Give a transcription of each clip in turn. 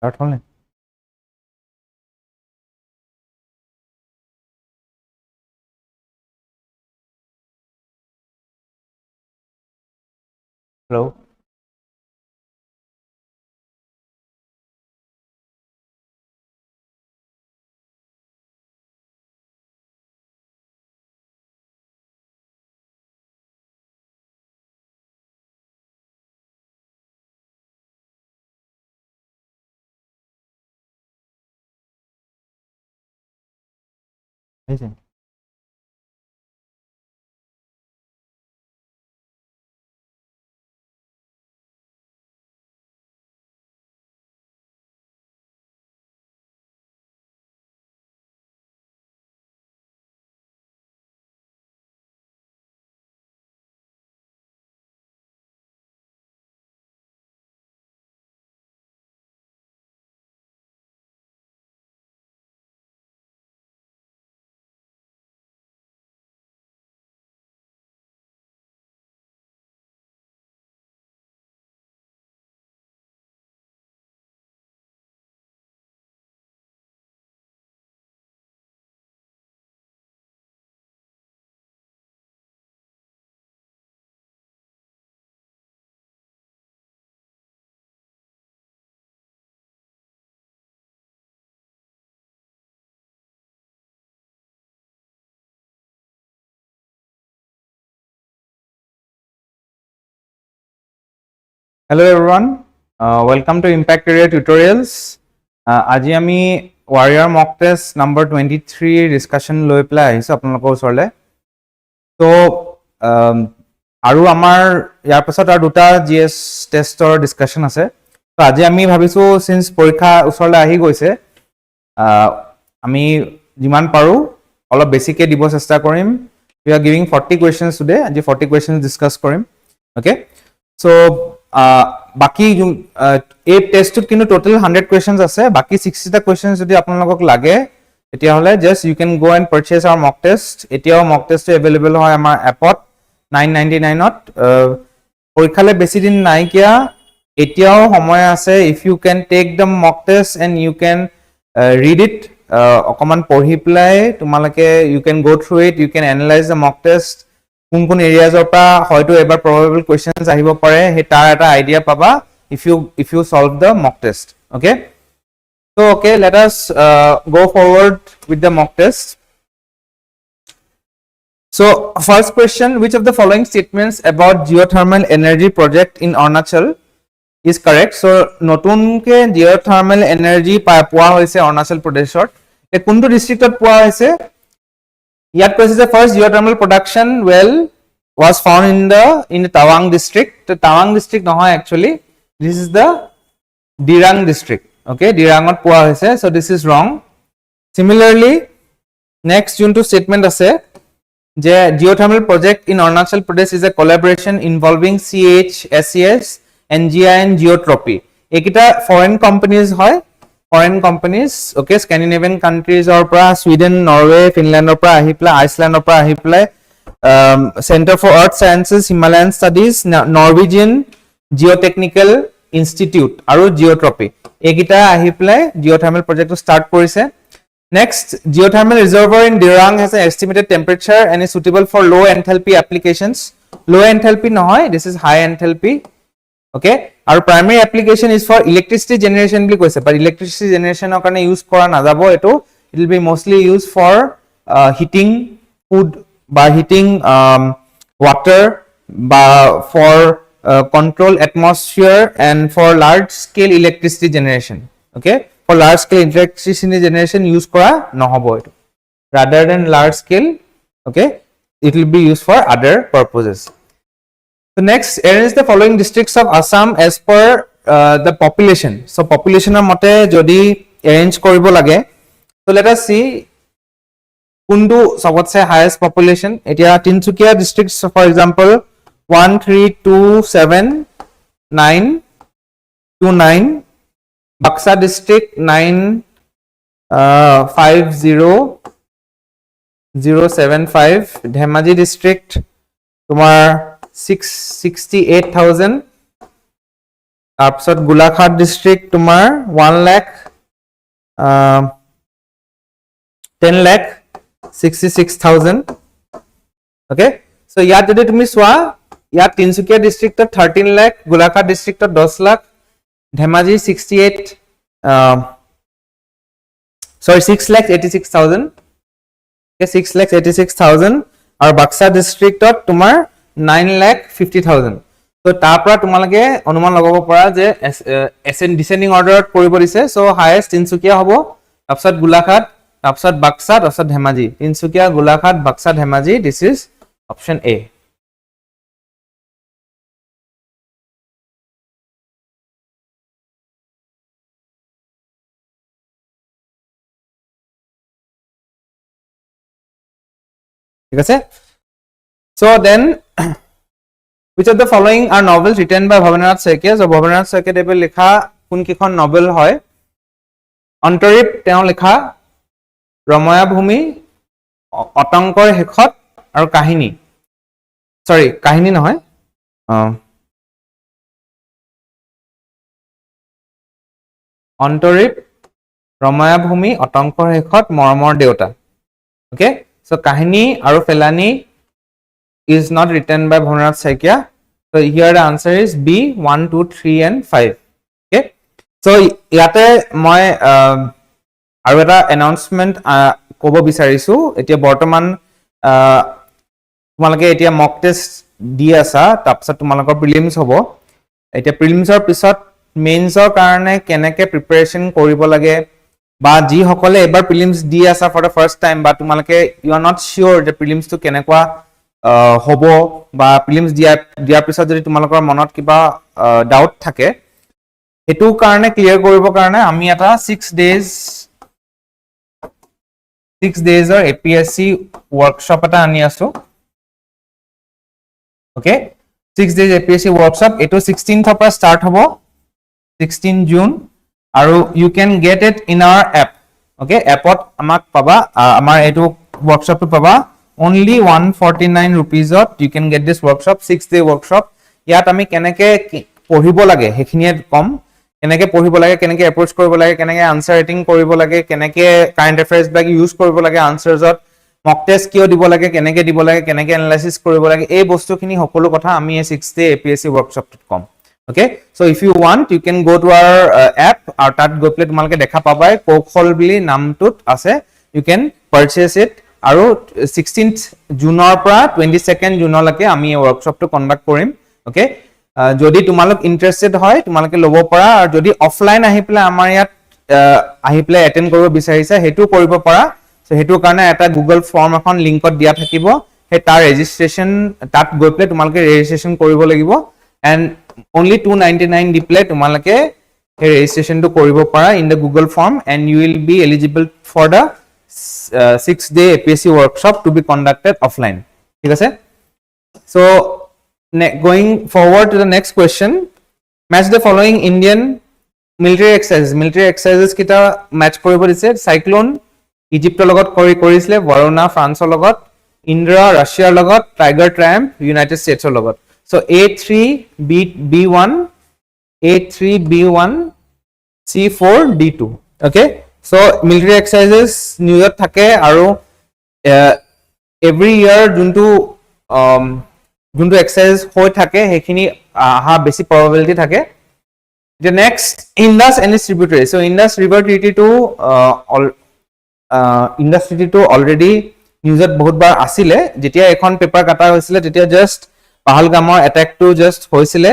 Start only. Hello. Amazing. Hello everyone. Welcome to Impact Area Tutorials. Aji ami Warrior Mock Test number 23 discussion loi pelai ahisu apnalokor osorle. So aru amar yar pasot ar duta GS test or discussion ase. So aji ami bhabisu since porikha osorle ahi goise ami jiman paru অলপ বেছিকে দিব চেষ্টা কৰিম. We are giving 40 questions today. Aji 40 questions discuss কৰিম. Okay. So বাকি এই টেষ্টত কিন্তু টোটাল 100 questions আছে. বাকি 60 টা questions যদি আপোনালোকক লাগে এতিয়া হলে just you can go and purchase our mock test. এতিয়াও mock test available হয় আমাৰ এপত 999 ত. পৰীক্ষালে বেছি দিন নাই কিয়া এতিয়াও সময় আছে. If you can take the mock test and you can read it অকমান পঢ়ি প্লাই তোমালোকে you can go through it, you can analyze the mock test. কোন এৰিয়াজ পৰা হয়তো এবাৰ probable questions আহিব পাৰে হে তাৰ এটা আইডিয়া পাবা if you solve the mock test. Okay, so okay, let us go forward with the mock test. So first question, which of the following statements about geothermal energy project in Arunachal is correct? So নতুনকে geothermal energy পোৱা হৈছে Arunachal Pradeshত এ কোনটো ডিস্ট্ৰিক্টত পোৱা হৈছে Yet is the first geothermal production well was found in the Tawang district. The Tawang district no actually this is the Dirang district. Okay, Dirangot poa hoise, so this is wrong. Similarly, next junto statement ase je geothermal project in Arunachal Pradesh is a collaboration involving SES, NGI and Geotropy. Ekita foreign companies hoy. Foreign companies, okay, Scandinavian countries or pra Sweden, Norway, Finland or pra ahipla, Iceland or pra ahipla, Center for Earth Sciences, Himalayan Studies, Norwegian Geotechnical Institute, aru Geotropy. Ekita ahipla geothermal project to start korise. Next, geothermal reservoir in Dirang has an estimated temperature and is suitable for low enthalpy applications. Low enthalpy nohoy, this is high enthalpy. Okay, our primary application is for electricity generation bli koise, but electricity generation okane use kora najabo eto. It will be mostly used for heating food, by heating water, by for control atmosphere and for large scale electricity generation. Okay, for large scale electricity generation use kora nohobo eto, rather than large scale. Okay, it will be used for other purposes. So next, arrange the following districts of Assam as per the population. So population or mote jodi arrange koribo lage. So let us see kundu sabotse highest population. Etia Tinsukia districts, so for example 1327929, Baksa district 950075, Dhemaji district tumar 668,000, তাৰপিছত Golaghat district তোমাৰ 1 lakh 10,66,000 okay so ইয়াত যদি তুমি চোৱা ইয়াত Tinsukia ডিস্ট্ৰিক্টত 13 lakh Golaghat ডিস্ট্ৰিক্টত 10 lakh Dhemaji 68 sorry 6,86,000 okay 6,86,000 আৰু বাক্সা ডিস্ট্ৰিক্টত তোমাৰ 9,50,000 so তাৰ পৰা তোমালোকে অনুমান লগাব পৰা যে এসএন ডিসেন্ডিং অৰ্ডাৰত কৰিব দিছে so হাইয়েষ্ট তিনসুকিয়া হ'ব তাৰপিছত গোলাঘাট তাৰপিছত বাক্সা তাৰপিছত Dhemaji Tinsukia Golaghat Baksa Dhemaji this is option A ঠিক আছে so then which of the following are novels written by Bhabendra Nath Saikia so Bhabendra Nath Saikia দেৱে লিখা কোন কিখন নভেল হয় অন্তৰীপ তেওঁ লিখা ৰময়া ভূমি অটংকৰ হেখত আৰু কাহিনী সৰি কাহিনী নহয় অন্তৰীপ ৰময়া ভূমি অটংকৰ হেখত মৰমৰ দেউতা okay so kahini aru felani is not written by Bhabendra Nath Saikia so here the answer is B 1 2 3 and 5 okay so yate moi aru eta announcement kobo bisarisu etia bortoman tumalage etia mock test di asa tapsat tumalakor prelims hobo etia prelims or pisot mains or karone keneke preparation koribo lage বা G হকলে এবাৰ prelims দি আছে for the first time বা তোমালকে U are not শিওৰ যে prelims two কেনেকুৱা হ'ব বা prelims দিয়াৰ পিছত যদি তোমালকৰ মনত কিবা ডাউট থাকে এটো কাৰণে ক্লিয়াৰ কৰিব কাৰণে আমি এটা 6 ডেজৰ APSC ওয়াৰ্কশপ এটা আনি আছো ওকে 6 ডেজ APSC ওয়াৰ্কশপ এটো 16th পৰা স্টাৰ্ট হ'ব 16 জুন আৰু you can get it in our app okay appot amak paba amar etu workshop to paba only 149 rupees ot you can get this workshop 6-day workshop yat ami keneke পঢ়িব লাগে হেখিনিয়ে কম কেনেকে পঢ়িব লাগে কেনেকে approach কৰিব লাগে কেনেকে আনসাৰ ৰাইটিং কৰিব লাগে কেনেকে কাৰেন্ট অ্যাফেয়াৰ্স ব্যাগ ইউজ কৰিব লাগে আনসাৰস ot মক টেস্ট কিয় দিব লাগে কেনেকে এনালাইসিস কৰিব লাগে এই বস্তুখিনি সকলো কথা আমি এই 6-day APSC workshop to com okay so if you want you can go to our app or tat go play tumalke dekha pabai kokhol bili naam tut ase you can purchase it aru 16th June or pra 22nd June lake ami workshop to conduct korim okay jodi tumalok interested hoy tumalke lobo para ar jodi offline ahi pele amar yat ahi pele attend koribo bisarisa hetu koribo para so hetu karone eta Google form ekhon link ot dia thakibo he tar registration tat go play tumalke registration koribo lagibo and only 299 di play tumalake he registration to koribo para in the Google form and you will be eligible for the 6-day APSC workshop to be conducted offline ঠিক আছে so going forward to the next question match the following Indian military exercises kita match koribo dise cyclone Egypt logot korisle Varuna France logot Indra Russia logot Tiger Triumph United States logot so A3B1 A3B1 C4 D2 okay so military exercises New York thake aru every year juntu exercise hoy thake hekhini ha besi probability thake the next Indus and its tributaries so Indus River treaty to Indus treaty to already news ot bahut bar asile jetia ekhon paper kata hoisile tetia just Pahalgamor attack to just hoisile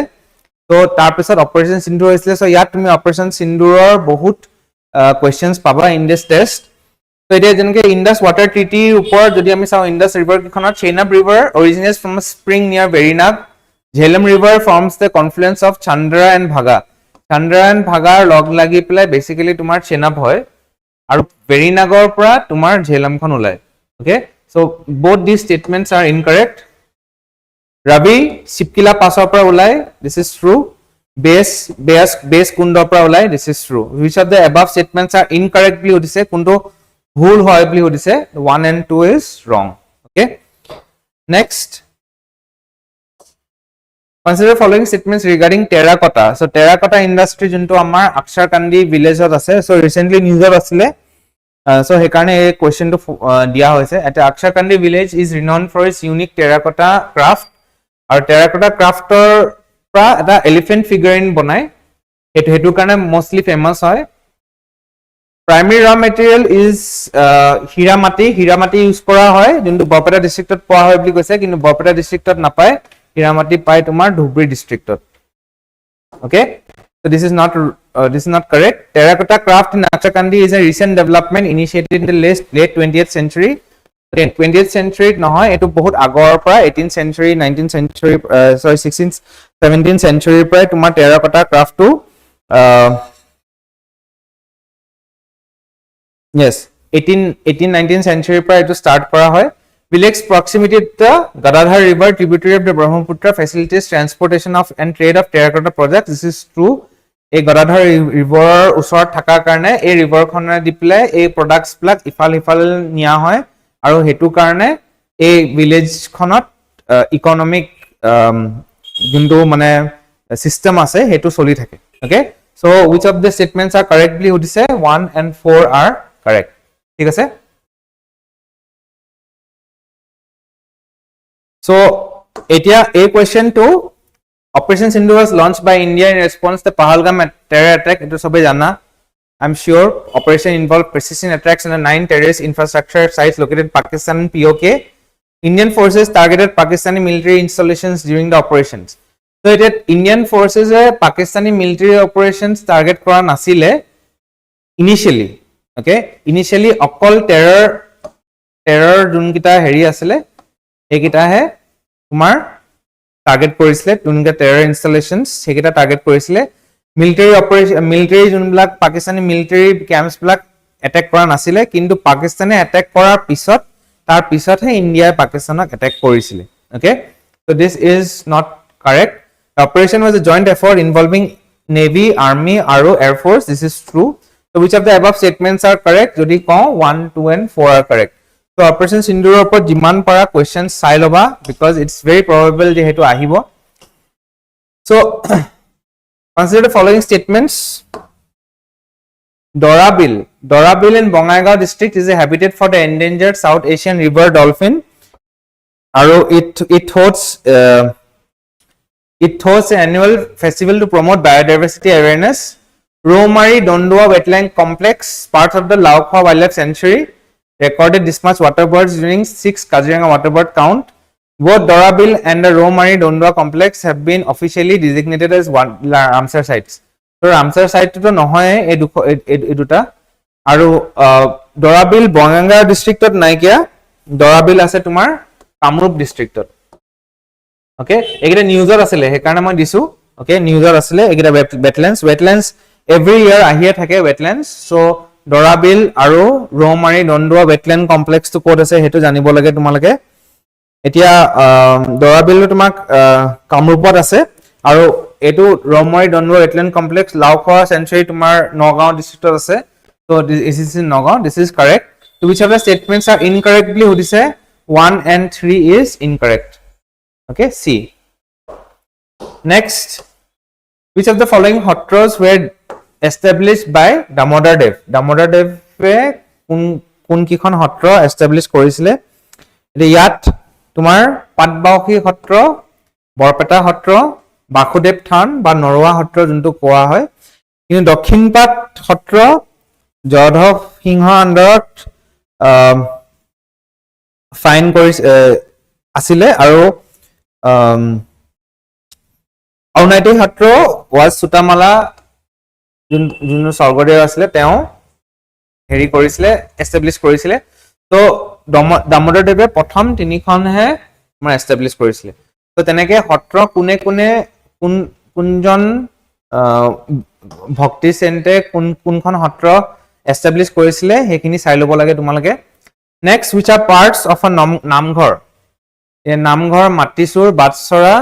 so tar pisot operation Sindoor hoisile so yat tumi operation Sindoor bahut questions paba in this test so it is jenke Indus water treaty upor jodi ami sao Indus river kikhonot Chenab river originates from a spring near Verinag Jhelum river forms the confluence of Chandra and Bhaga log lagi pelai basically tumar Chenab hoy aru Verinagor pora tumar Jhelum khon ulai okay so both these statements are incorrect Ravi Sipkila Pasor pra ulai this is true base kundo pra ulai this is true which of the above statements are incorrectly hodise kunto bhul hoy bli hodise 1 and 2 is wrong okay next Consider following statements regarding terracotta. So terracotta industry junto amar Asharikandi village ot ase. So recently news ot asile. So he karone a question to dia hoise. At Asharikandi village is renowned for its unique terracotta craft. Our terracotta crafter pra eta elephant figurine bonai. Hetu karone mostly famous hoy. Primary raw material is hiramati. Hiramati use kora hoy. Junto Barpeta district ot poa hoy boli koise. Kintu Barpeta district ot napai. Hiramati pai tomar Dhubri district ot. Okay, so this is not correct. Terracotta craft in Asharikandi is a recent development initiated in the late 20th century. Okay, 20th century nohoy etu bahut agor pra 18th century 19th century 16th 17th century pra tomar terracotta craft to yes 19th century pra etu start kora hoy. Village proximity to the Gadadhar River, tributary of the Brahmaputra, facilitates transportation of and trade of terracotta projects. This is true. A Gadadhar River usor thaka karne a river khona dipile a products plak ifal niya hoy aru hetu karne a village khonot economic junto mane system ase hetu soli thake. Okay, so which of the statements are correctly udise 1 and 4 are correct. Thik ase. So, a question to Operation Sindoor was launched by India in response to the Pahalgam terror attack. It was sobe jana. I'm sure operation involved precision attacks on the 9 terrorist infrastructure sites located in Pakistan and POK. Indian forces targeted Pakistani military installations during the operations. So, Indian forces Pakistani military operations target kora nasile initially. Okay, initially okol terror jun kita heri asile. Ekita hai তোমার target কৰিছিলে দুনগা terror installations সেকেটা target কৰিছিলে military operation military জুনবিলাক Pakistani military camps বিলাক attack কৰা নাছিলে কিন্তু পাকিস্তানে অ্যাটাক কৰাৰ পিছত তাৰ পিছতহে ইন্ডিয়াই পাকিস্তানক অ্যাটাক কৰিছিলে okay so this is not correct the operation was a joint effort involving navy army আৰু air force this is true so which of the above statements are correct jodi ko 1 2 and 4 are correct. So Operation Sindoor upor jiman para questions sai loba because it's very probable je hetu ahibo. So consider the following statements. Dorabil in Bongaigaon district is a habitat for the endangered South Asian river dolphin. Aro it hosts an annual festival to promote biodiversity awareness. Romari Dondua wetland complex, part of the Laokha Wildlife Sanctuary, recorded this much waterbirds during 6 Kaziranga waterbird count. Both Dorabil and the Romari Dondua complex have been officially designated as Ramsar sites. So Ramsar site to nohoy eduta aru Dorabil Bonganga district ot naikia Dorabil ase tumar Kamrup district ot. Okay, egita news or asile he karone moi disu. Okay, news or asile egita wetlands every year ahia thake wetlands. So Dorabil aru Romari Dondua wetland complex to code ase hetu janibo lage tumalage etia Dorabil tumak Kamrupot ase aru etu Romari Dondua wetland complex Laokha sanctuary tumar Nagaon district ase so this is in Nagaon this is correct so which of the statements are incorrectly hudise 1 and 3 is incorrect okay C next which of the following hotros were established by Damodar Dev কোন কিখন হত্ৰ establish কৰিছিলে ইয়াত তোমাৰ পাটবাউখী হত্ৰ বৰপেটা হত্ৰ বাসুদেৱ থান বা নৰৱা হত্ৰ যোনটো কোৱা হয় কিন্তু দক্ষিণপাট হত্ৰ জয়ধৱ সিংহ আণ্ডাৰত ফাইন কৰিছে আছিলে আৰু অৰুণাইটি হত্ৰ was সুতামালা যোন স্বৰ্গদেৱ আছিলে তেওঁ হেৰি কৰিছিলে এস্টাবলিশ কৰিছিলে তো দামোদৰ দেৱে প্ৰথম তিনিখনহে মই এস্টাবলিশ কৰিছিলে তো তেনেকে হত্ৰ কোনে কোনজন ভক্তি চেন্টে কোনখন হত্ৰ এস্টাবলিশ কৰিছিলে হেখিনি চাই ল'ব লাগে তোমালোকে next which are parts of a নামঘৰ এই নামঘৰ মাটিচুৰ বাটছৰা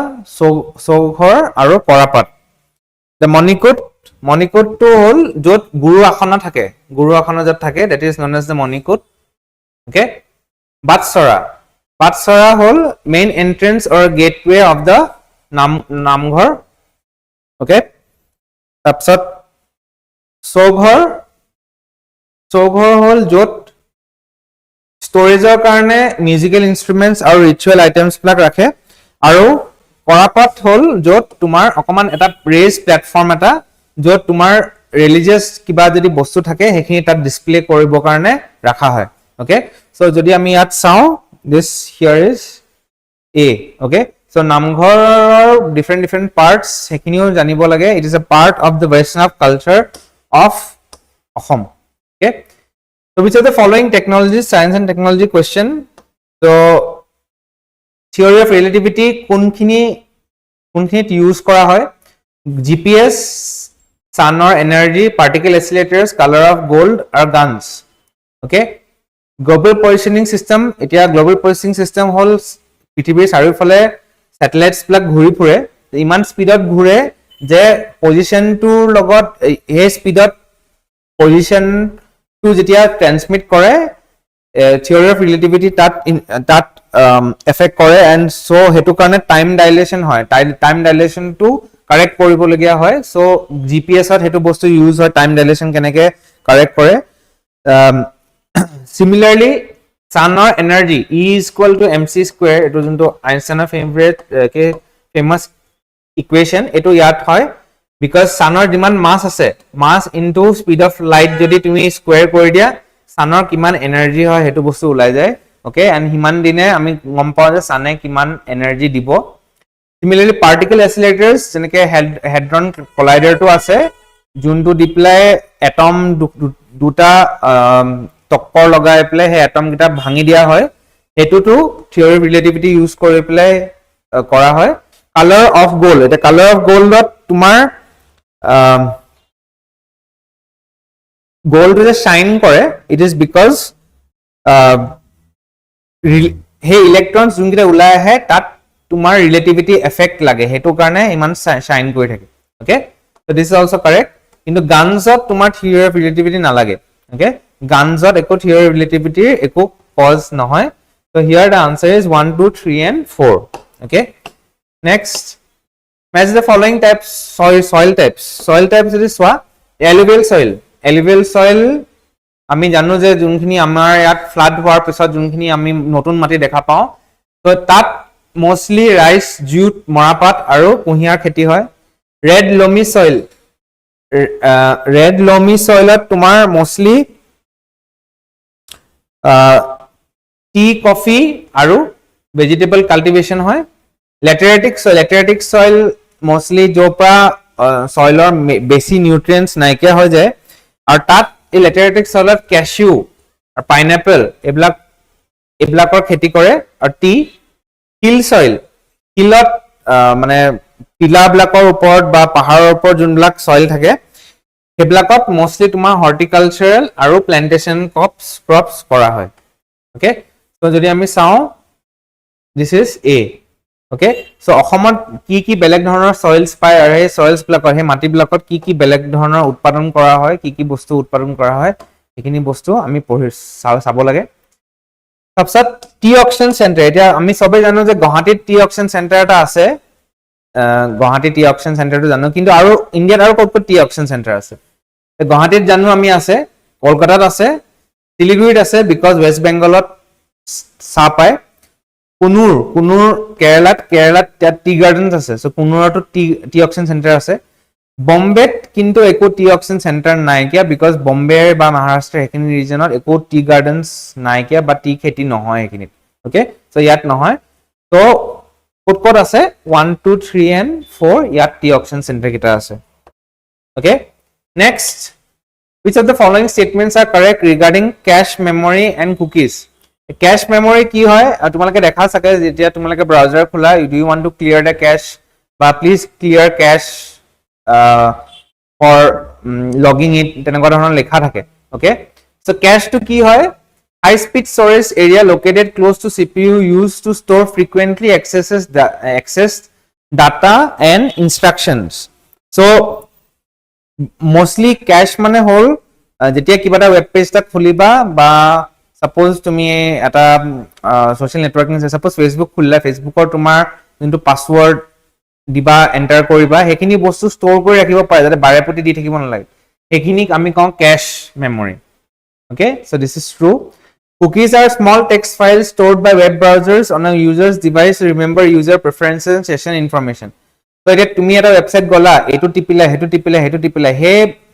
চৌঘৰ আৰু পৰাপাত the মণিকূট to হল যত গুৰু আসনা থাকে গুৰু আসনা যত থাকে that is known as the Manikut okay batchora হল main entrance or gateway of the namghar okay তাৰপিছত চৌঘৰ হল য'ত ষ্টৰেজৰ কাৰণে মিউজিকেল ইনষ্ট্ৰুমেন্টছ আৰু ৰিচুৱেল আইটেমছ বিলাক ৰাখে আৰু পৰাপাত হল য'ত তোমাৰ অকমান এটা ৰেজ প্লেটফৰ্ম এটা য'ত তোমাৰ ৰিলিজিয়াছ কিবা যদি বস্তু থাকে সেইখিনি তাত ডিসপ্লে কৰিবৰ কাৰণে ৰাখা হয় ওকে সো যদি আমি ইয়াত চাও this here is A okay so নামঘৰৰ different parts সেইখিনিও জানিব লাগে it is a part of the Vaishnav culture of Assam okay so which of the following technologies science and technology question so theory of relativity কোনখিনিত use কৰা হয় GPS sunor energy particle accelerators color of gold or guns okay global positioning system এতিয়া global positioning system হল পৃথিৱীৰ চাৰিওফালে satellites বিলাক ঘূৰি ফুৰে ইমান স্পিডত ঘূৰে যে পজিশনটোৰ লগত এই স্পিডত পজিশনটো যেতিয়া ট্ৰান্সমিট কৰে theory of relativity তাত এফেক্ট কৰে এন্ড সো হেতু কাৰণে টাইম ডাইলেশন হয় টাইম ডাইলেশনটো কাৰেক্ট কৰিবলগীয়া হয় সো GPS ত হেতু বস্তু ইউজ হয় টাইম ডাইলেশন কেনেকে কাৰেক্ট কৰে similarly sunor energy E is equal to mc square এটো যোনটো আইনষ্টাইনৰ famous equation এটো ইয়াত হয় because sunor যিমান মাস আছে মাস into speed of light যদি তুমি স্কয়াৰ কৰি দিয়া sunor কিমান এনাৰ্জি হয় হেতু বস্তু ওলাই যায় ওকে এন্ড হিমান দিনে আমি গম পাও যে সানে কিমান এনাৰ্জি দিব similarly particle accelerators যেনেকে hadron collider টো আছে যোনটো ডিপ্লাই এটম দুটা টক্কৰ লগাই প্লে হে এটম কিটা ভাঙি দিয়া হয় হেতুটো থিওৰি অফ ৰিলেটিভিটি ইউজ কৰি প্লে কৰা হয় কালাৰ অফ গোল্ড এটা কালাৰ অফ গোল্ডত তোমাৰ গোল্ড যে শাইন কৰে ইট ইজ বিকজ হে ইলেক্ট্ৰনছ যোনকিটা ওলাই আহে তাত তোমাৰ ৰিলেটিভিটি এফেক্ট লাগে হেতু কাৰণে ইমান শাইন কৰি থাকে okay so this is also correct কিন্তু গানছত তোমাৰ থিওৰি অফ ৰিলেটিভিটি নালাগে ওকে গানছত একো থিওৰি অফ ৰিলেটিভিটি একো কজ নহয় so here the answer is 1 2 3 and 4 okay next match the following types soil types is swa alluvial soil আমি জানো যে যোনখিনি আমাৰ ইয়াত ফ্লাড হোৱাৰ পিছত যোনখিনি আমি নতুন মাটি দেখা পাও তো তাত মোস্টলি ৰাইস জুট মৰাপাত আৰু কুঁহিয়াৰ খেতি হয় red loamy soilত তোমাৰ মোস্টলি tea coffee আৰু vegetable cultivation হয় lateritic soil mostly জোপা soilৰ বেছি nutrients নাইকিয়া হৈ যায় আৰু তাত এই lateritic soilত cashew আৰু pineapple এবিলাকৰ খেতি কৰে আৰু tea hill soil hillত মানে পিলাবিলাকৰ ওপৰত বা পাহাৰৰ ওপৰত যোনবিলাক soil থাকে হেবিলাকত mostly তোমাৰ horticultural আৰু plantation crops কৰা হয় okay so যদি আমি চাও this is A okay so অসমত কি বেলেগ ধৰণৰ soils পায় আৰু এই soils বিলাকৰ হে মাটি বিলাকত কি বেলেগ ধৰণৰ উৎপাদন কৰা হয় কি বস্তু উৎপাদন কৰা হয় এইখিনি বস্তু আমি পঢ়ি চাব লাগে তাৰপিছত টি অকশন চেণ্টাৰ এতিয়া আমি সবে জানো যে গুৱাহাটীত টি অকশন চেণ্টাৰ এটা আছে গুৱাহাটী টি অকশন চেণ্টাৰটো জানো কিন্তু আৰু ইণ্ডিয়াত আৰু ক'ত টি অকশন চেণ্টাৰ আছে গুৱাহাটীত জানো আমি আছে কলকাতাত আছে শিলিগুৰিত আছে বিকজ ওয়েস্ট বেংগলত চাহ পায় কুনুৰ কেৰালাত টি গাৰ্ডেনছ আছে সো কুনুৰটো টি অকশন চেণ্টাৰ আছে বম্বেত কিন্তু একো টি অকশন চেণ্টাৰ নাই কিয়া বিকজ বম্বে বা মহাৰাষ্ট্ৰ এখিনি ৰিজনত একো টি গাৰ্ডেনছ নাই কিয়া বা টি খেতি নহয় এখিনিত ওকে সো ইয়াত নহয় তো ক'ত আছে 1 2 3 and 4 ইয়াত টি অকশন চেণ্টাৰ কিটা আছে okay next which of the following statements are correct regarding cache memory and cookies cache memory কি হয় তোমালোকে দেখা থাকে যেতিয়া তোমালোকে ব্রাউজার খোলা do you want to clear the cache বা please clear cache for logging it তেনেকুৱা ধৰণৰ লেখা থাকে okay so cache to কি হয় high speed storage area located close to CPU used to store frequently accessed data and instructions so mostly cache মানে হল যেতিয়া কিবা এটা ওয়েব পেজ টা খুলিবা বা সাপোজ তুমি এটা সোশ্যাল নেটওয়ার্কিং সাপোজ ফেসবুক খুললা ফেসবুকৰ তোমাৰ যোনটো পাসওয়াৰ্ড দিবা এন্টাৰ কৰিবা হেখিনি বস্তু ষ্ট'ৰ কৰি ৰাখিব পাৰে যাতে বাৰে প্ৰতি দি থাকিব নালাগে হেখিনিক আমি কওঁ cash memory okay so this is true cookies are small text files stored by web browsers on a user's device to remember user preferences and session information so এটা তুমি এটা ওয়েবসাইট গলা এটো টিপিলা হেটো টিপিলা হে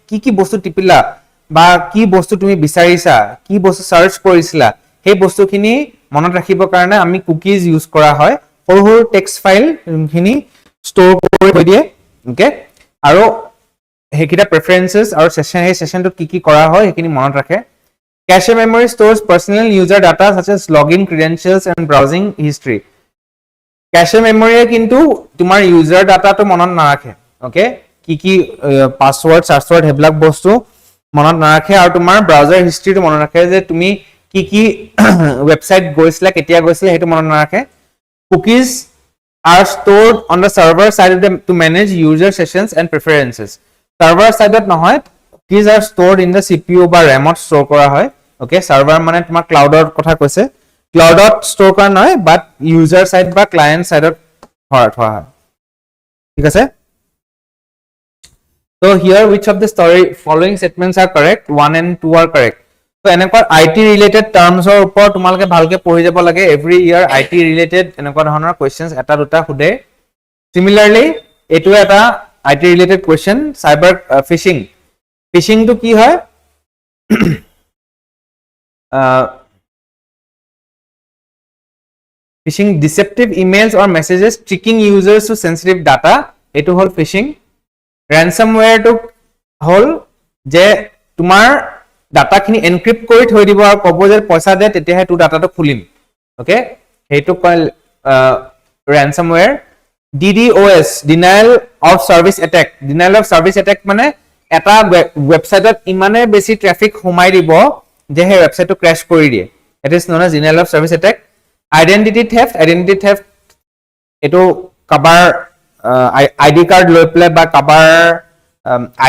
কি বস্তু টিপিলা বা কি বস্তু তুমি বিচাৰিছা কি বস্তু সাৰ্চ কৰিছিলা হে বস্তুখিনি মনত ৰাখিবৰ কাৰণে আমি কুকিজ ইউজ কৰা হয় সৰু টেক্সট ফাইল খিনি ষ্ট'ৰ কৰি থৈ দিয়ে ওকে আৰু হেকিটা প্ৰেফাৰেন্সেস আৰু সেশনটোত কি কৰা হয় হেখিনি মনত ৰাখে cache memory stores personal user data such as login credentials and browsing history cache memory কিন্তু তোমাৰ user data to মনত নাৰাখে ওকে কি পাসওয়াৰ্ড সাৰ্চওয়াৰ্ড হেবিলাক বস্তু মনত নাৰাখে আৰু তোমাৰ ব্ৰাউজাৰ হিষ্ট্ৰি টো মনত ৰাখে যে তুমি কি ওয়েবসাইট গৈছিলা কেতিয়া গৈছিলা হেতু মনত নাৰাখে cookies are stored on the server side to manage user sessions and preferences server side নহয় cookies are stored in the CPU বা RAM ত store কৰা হয় okay server মানে তোমাৰ cloud কথা কৈছে cloud ত store কৰা নহয় but user side বা client side ত থোৱা হয় ঠিক আছে so here which of the following statements are correct 1 and 2 are correct so এনেকুৱা IT related terms ৰ ওপৰত তোমালকে ভালকে পঢ়ি যাব লাগে every year IT related এনেকুৱা ধৰণৰ questions এটা দুটা খুদে similarly এটো এটা IT related question cyber phishing phishing to কি হয় phishing deceptive emails or messages tricking users to sensitive data etu hol phishing ransomware to hol je tumar data khini encrypt kori thoi dibo ar kobo je paisa de tete he tu data to khulim okay hetu kal ransomware DDoS denial of service attack mane eta website ot imane besi traffic humai dibo je he website to crash kori die it is known as denial of service attack identity theft eto kabar ID card loi pele ba kabar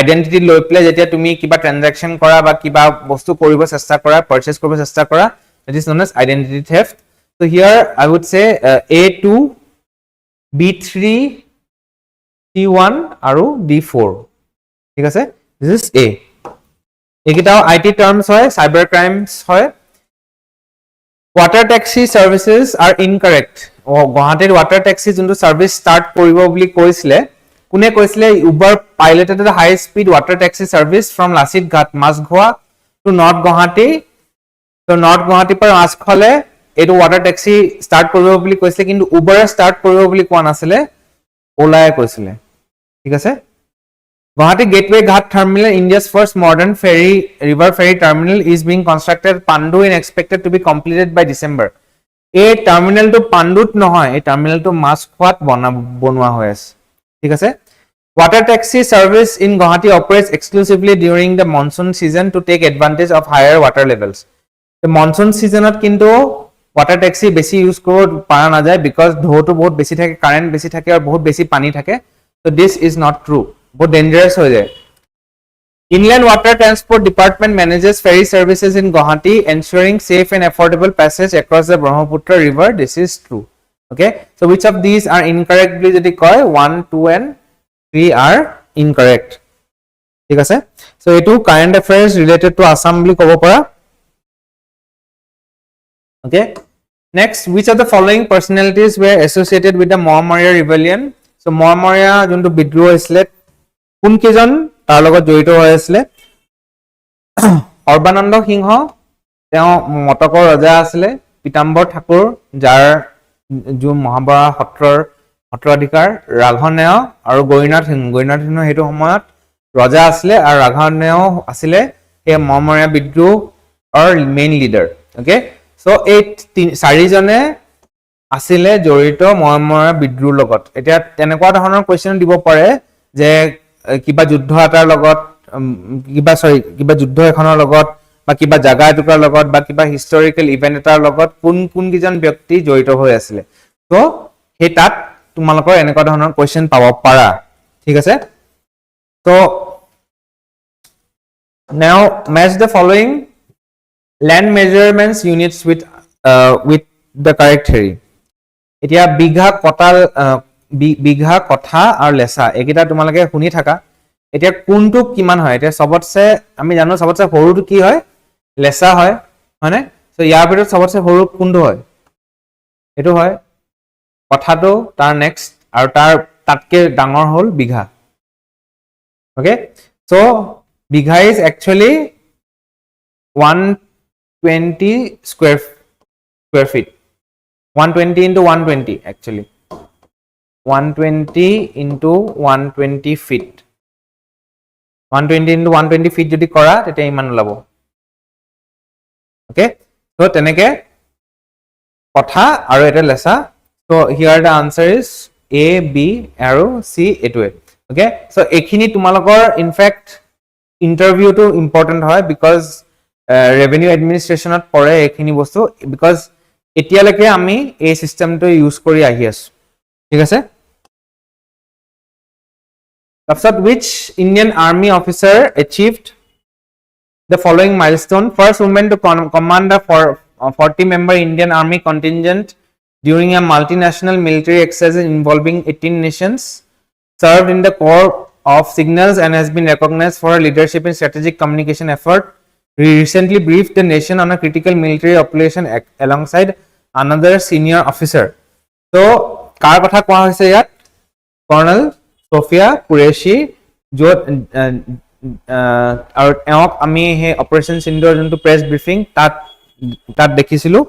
identity loi pele jetia tumi kiba transaction kora ba kiba bostu koribo chesta kora purchase koribo chesta kora it is known as identity theft so here I would say A2 B3 C1 aru D4 ঠিক আছে this is A ekita IT terms hoy cyber crimes hoy water taxi services are incorrect Guwahati water taxi junto service start koribo boli koisile kune koisile Uber piloted the high speed water taxi service from Lasit Ghat Masghua to North Guwahati so North Guwahati par Maskhole eto water taxi start koribo boli koisile kintu Uber start koribo boli koa nasile Ola e koisile ঠিক আছে Guwahati Gateway Ghat Terminal, India's first modern river ferry terminal, is being constructed at Pandu and expected to be completed by December. A terminal to Pandut nohoy, a terminal to Maskhwat bonwa hoy ase. ঠিক আছে Water taxi service in Guwahati operates exclusively during the monsoon season to take advantage of higher water levels. The monsoon season at kintu water taxi besi use koro para na jay because dhou to bahut besi thake current besi thake aur bahut besi pani thake so this is not true. बहुत dangerous हो जाए Inland Water Transport Department manages ferry services in Guwahati ensuring safe and affordable passage across the Brahmaputra River this is true okay so which of these are incorrectly jodi koy 1 2 and 3 are incorrect ঠিক আছে so etu current affairs related to Assam boli kobo para okay next which of the following personalities were associated with the Moamoria Rebellion so Moamoria junto bidroh hoisile কোন কেজন তাৰ লগত জড়িত হৈ আছিল অৰ্বানন্দ সিংহ তেওঁ মটকৰ ৰজা আছিল পিতাম্বৰ ঠাকুৰ যাৰ জু মহাবৰা সত্ৰাধিকাৰ ৰাঘনেয় আৰু গৈনাথ সিংহ হেতু সময়ত ৰজা আছিল আৰু ৰাঘনেয় আছিল এই মমৰীয়া বিদ্ৰোহৰ মেইন লিডাৰ ওকে সো এই চাৰিজনে আছিল জড়িত মমৰীয়া বিদ্ৰোহৰ লগত এতিয়া তেনেকুৱা ধৰণৰ কোৱেশ্চন দিব পাৰে যে কিবা যুদ্ধ এটাৰ লগত কিবা যুদ্ধ এখনৰ লগত বা কিবা জাগা এটুকুৰাৰ লগত বা কিবা হিষ্টৰিকেল ইভেন্ট এটাৰ লগত কোন কিজন ব্যক্তি জড়িত হৈ আছিল তো হে তাত তোমালোকৰ এনেকুৱা ধৰণৰ কোৱেশ্চন পাব পাৰা ঠিক আছে তো now match the following land measurements units with the correct theory এতিয়া বিঘা কটাল বিঘা কথা আৰু লেসা একিটা তোমালোকে শুনি থাকা এতিয়া কোনটো কিমান হয় এতিয়া সবতছে আমি জানো সবতছে সৰুটো কি হয় লেসা হয় হয়নে সো ইয়াৰ ভিতৰত সবতছে সৰু কোনটো হয় এটো হয় কথাটো তাৰ নেক্সট আৰু তাৰ তাতকে ডাঙৰ হল বিঘা okay so bigha is actually 120 square feet 120 into 120 actually 120 into 120 feet 120 into 120 feet যদি কৰা তেতে ইমান ওলাব okay so তেনেকে কথা আৰু এটা লেসা so here the answer is a b আৰু c এটোৱে okay so এখিনি তোমালোকৰ in fact interview to important হয় because revenue administration ত পৰে এখিনি বস্তু because এতিয়ালৈকে আমি এই সিস্টেমটো ইউজ কৰি আহি আছো ঠিক আছে তাৰপিছত which Indian army officer achieved the following milestone first woman to command a 40-member Indian army contingent during a multinational military exercise involving 18 nations served in the Corps of Signals and has been recognized for her leadership in strategic communication effort. We recently briefed the nation on a critical military operation alongside another senior officer. So, কাৰ কথা কোৱা হৈছে ইয়াত Colonel Sophia Qureshi য'ত আৰু তেওঁক আমি হে operation সিন্দুৰ যোনটো প্ৰেছ ব্ৰিফিং তাত দেখিছিলো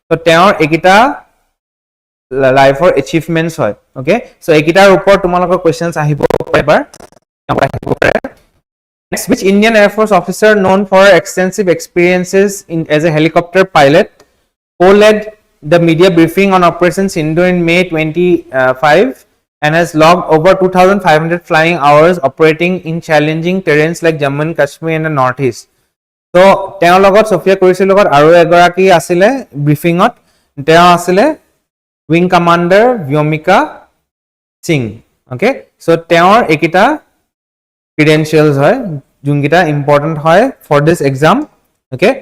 তো তেওঁৰ একিটা লাইফৰ এচিভমেন্টস হয় ওকে সো একিটাৰ ওপৰত তোমালোকৰ কোৱেশ্চনস আহিব পাৰে next which Indian Air Force officer known for extensive experiences as a helicopter pilot co-led the media briefing on Operation Sindoor in May 25 and has logged over 2,500 flying hours operating in challenging terrains like Jammu and Kashmir and the Northeast. So, তেওঁৰ লগত Sophia Qureshi লগত আৰু এগৰাকী আছিল ব্ৰিফিংত তেওঁ আছিল Wing Commander Vyomika Singh. Okay, so তেওঁৰ একিটা credentials হয় যোনকিটা important হয় for this exam. Okay,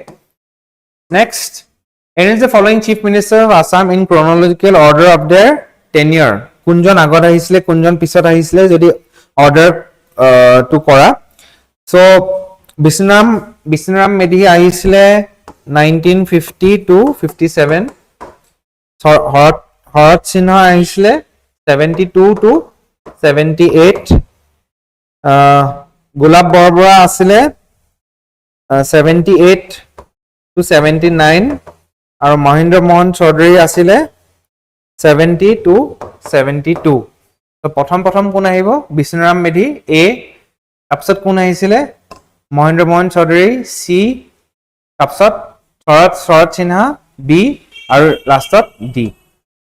next, arrange the following chief minister of Assam in chronological order of their tenure. কোনজন আগত আহিছিলে কোনজন পিছত আহিছিলে যদি order to কৰা. So, Bisnaram Medhi আহিছিলে 1950 to 57. Harat Sinha আহিছিলে 72 to 78 Gulab Borbora আসile 78 to 79 আৰু Mahendra Mohan Chaudhary আসile 70 to 72 তো প্ৰথম কোন আহিব বিষ্ণুৰাম মেধি A তাৰপিছত কোন আহিছিলে Mahendra Mohan Chaudhary C তাৰপিছত শৰৎ সিনহা B আৰু লাষ্টত D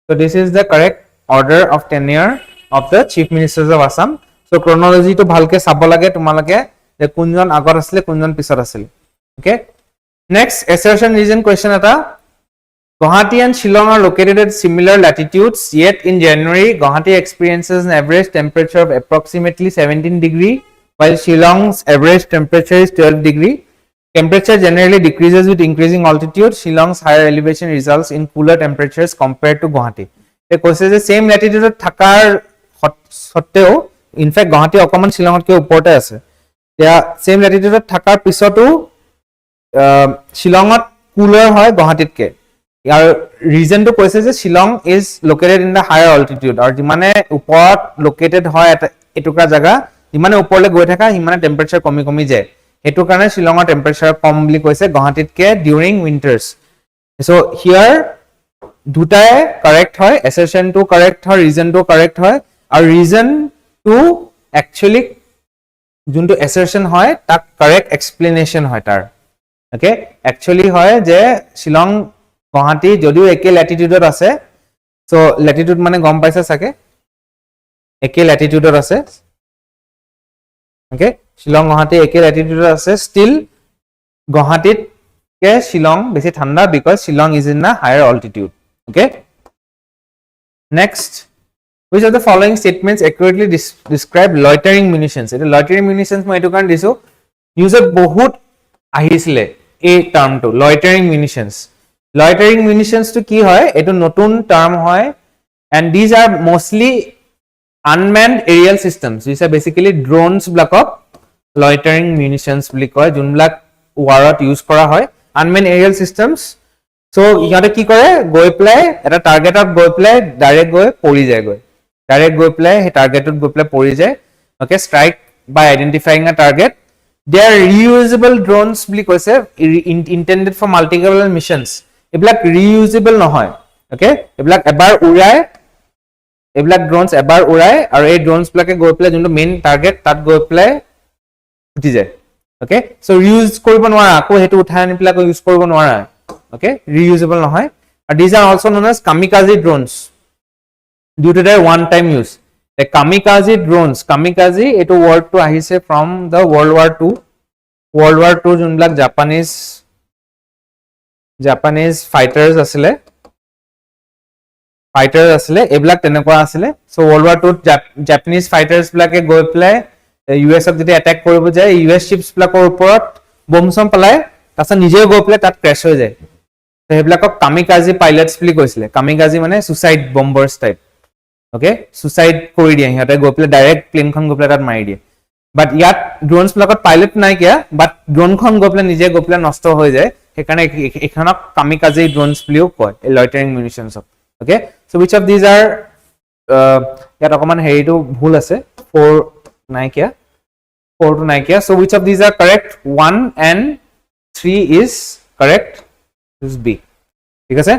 so this is the correct order of tenure of the chief ministers of Assam so chronology to bhalke sabo lage tumalage je kunjon agor asile kunjon pisor asile okay next assertion region question eta Guwahati and Shillong are located at similar latitudes yet in January Guwahati experiences an average temperature of approximately 17 degree while Shillong's average temperature is 12 degree temperature generally decreases with increasing altitude Shillong's higher elevation results in cooler temperatures compared to Guwahati the question is same latitude thakar sotteo in fact Guwahati অকমান শিলংতকে ওপৰতে আছে এতিয়া same latitude থাকাৰ পিছতো শিলংত cooler হয় গুৱাহাটীতকে ইয়াৰ ৰিজনটো কৈছে যে Shillong is located in the higher altitude আৰু যিমানে ওপৰত লোকেটেড হয় এটুকুৰা জায়গা যিমানে ওপৰলে গৈ থকা হিমানে টেম্পাৰেচাৰ কমি যায় হেতু কাৰণে শিলংৰ টেম্পাৰেচাৰ কম বুলি কৈছে গুৱাহাটীতকে ডিউৰিং উইন্টাৰ্স সো হিয়াৰ দুটাই কাৰেক্ট হয় assertion টো কাৰেক্ট হয় ৰিজন টো কাৰেক্ট হয় আৰু ৰিজন টো actually যোনটো assertion হয় তাক কাৰেক্ট এক্সপ্লেনেশন হয় তাৰ ওকে actually হয় যে শিলং গুৱাহাটী যদিও একে ল্যাটিটিউডত আছে সো ল্যাটিটিউড মানে গম পাইছে সাকে একে ল্যাটিটিউডত আছে ওকে শিলং গুৱাহাটী একে ল্যাটিটিউডত আছে স্টিল গুৱাহাটীত কে শিলং বেছি ঠান্ডা because Shillong is in a higher altitude okay next which of the following statements accurately describe loitering munitions এটা loitering munitions মই এটো কাৰণ দিছো ইউজত বহুত আহিছিলে এই টার্মটো loitering munitions to কি হয় এটো নতুন টার্ম হয় and these are mostly unmanned aerial systems, which are basically drones blakok loitering munitions বুলি কয় যোনবিলাক warত use কৰা হয় unmanned aerial systems. So ইহঁতে কি কৰে গৈ প্লাই এটা টাৰ্গেটত গৈ প্লাই ডাইৰেক্ট গৈ পৰি যায় গৈ ডাইৰেক্ট গৈ প্লাই হে টাৰ্গেটত গৈ প্লাই পৰি যায় okay strike by identifying a target. They are reusable drones বুলি কৈছে intended for multiple missions. এবিলাক reusable নহয় okay এবিলাক এবাৰ উৰাই এবিলাক drones এবাৰ উৰাই আৰু এই drones বিলাকে গৈ প্লাই যোনটো মেইন টাৰ্গেট তাত গৈ প্লাই উঠি যায় okay so reuse কৰিব নোৱাৰা আকৌ হেতু উঠাই আনি প্লাই ইউজ কৰিব নোৱাৰা okay reusable নহয় and these are also known as kamikaze drones due to their one time use. The kamikaze drones kamikaze eto word to ahise from the World War II junblak Japanese fighters asile eblak tenekwa asile so World War II Japanese fighters blake goi play US of jeti attack koribo jay US ships blakor uporot bomb som palai tasa nije goi play tat crash hoy jay so eblakok kamikaze pilots bli koisile kamikaze mane suicide bombers type okay suicide kori dia hiate goi play direct plane khon goi play tat mari dia but yat drones blakot pilot nai kya but drone khon goi play nije goi play nosto hoy jay hekane ekhanok kamikaze drones bliu koy loitering munitions of okay so which of these are yat okoman heri to bhul ase 4 to naikia so which of these are correct 1 and 3 is correct this is B ঠিক আছে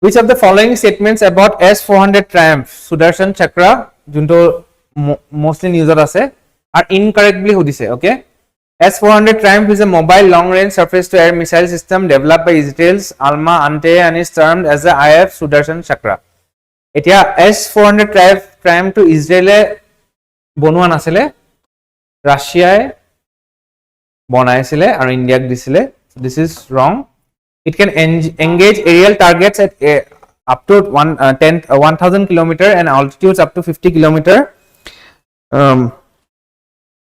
which of the following statements about S400 Triumph Sudarshan Chakra junto mostly news ase are incorrectly hodise okay S400 Triumph is a mobile long range surface to air missile system developed by Israel's Alma Ante and is termed as the IF Sudarshan Chakra. Etia S400 Triumph to Israel bonua nasile Russia bonaisile and India disile so this is wrong. It can engage aerial targets at up to 1000 kilometer and altitudes up to 50 kilometer.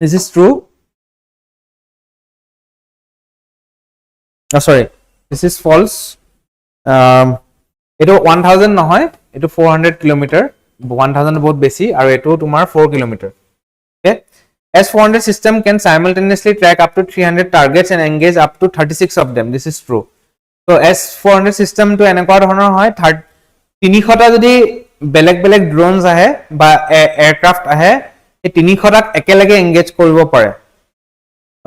This is true. Oh, sorry, this is false. It 1000 nohoy, it 400 kilometer. 1000 both basi, or it tomar 4 kilometer. Okay. S400 system can simultaneously track up to 300 targets and engage up to 36 of them. This is true. So S400 system to enekwa dhৰণৰ হয় 300 টা যদি বেলেগ বেলেগ drones আহে বা aircraft আহে এই 300 টাক একেলগে engage কৰিব পাৰে